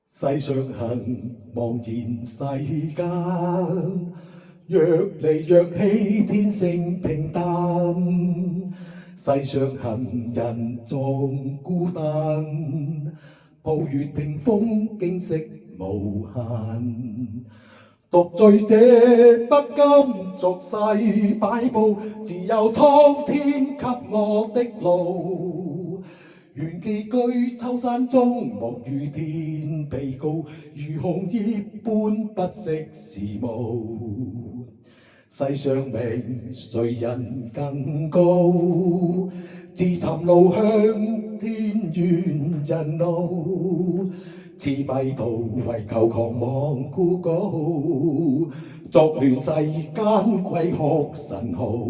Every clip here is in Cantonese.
世上行茫然世間，若離若棄，天性平淡。世上行人縱孤單，抱月屏風，景色無限。獨醉者不甘俗世擺布，自有蒼天給我的路。願寄居秋山中，莫與天比高，如紅葉般不識時務。世上名誰人更高？自尋路向天遠人路。似迷途為求狂妄孤高，作亂世間鬼哭神號。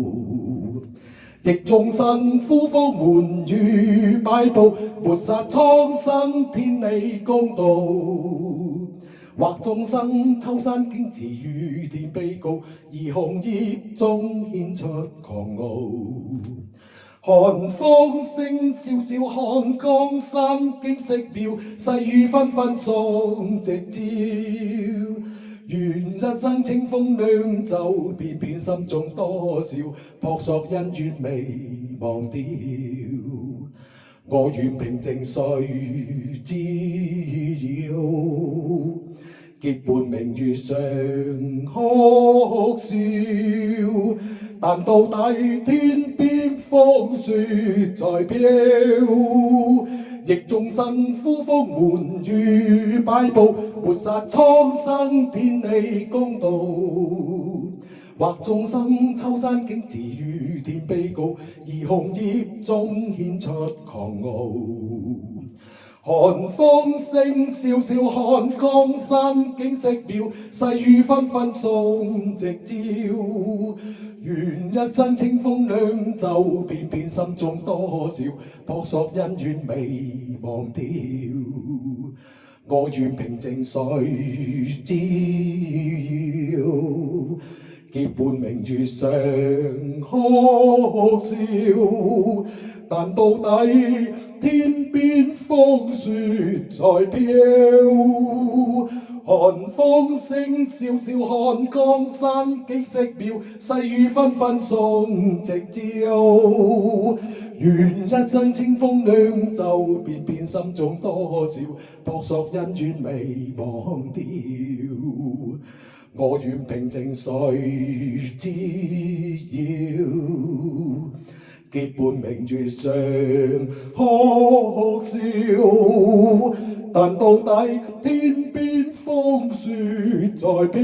逆眾生呼風喚雨擺布，抹殺蒼生天理公道。或眾生秋山經自與天比高，而紅葉中顯出狂傲。寒風聲笑笑看江山景色妙，細雨紛紛送夕照。願一生清風兩袖，片片心中多少撲朔恩怨未忘掉。我願平靜誰知曉？結伴明月上哭笑，但到底天邊風雪在飄。逆眾生呼風喚雨擺布，抹殺蒼生天理公道。或眾生秋山經自與天比高，而紅葉中顯出狂傲。寒風聲笑笑看江山景色妙，細雨紛紛送夕照。願一生清風兩袖，片片心中多少撲朔恩怨未忘掉。我願平靜誰知曉？結伴明月上哭笑，但到底天邊風雪在飄。寒風聲笑笑看江山景色妙，細雨紛紛送夕照。願一生清風兩袖，片片心中多少撲朔恩怨未忘掉。我願平靜誰知曉？結伴明月上哭笑，但到底天邊風雪在飄。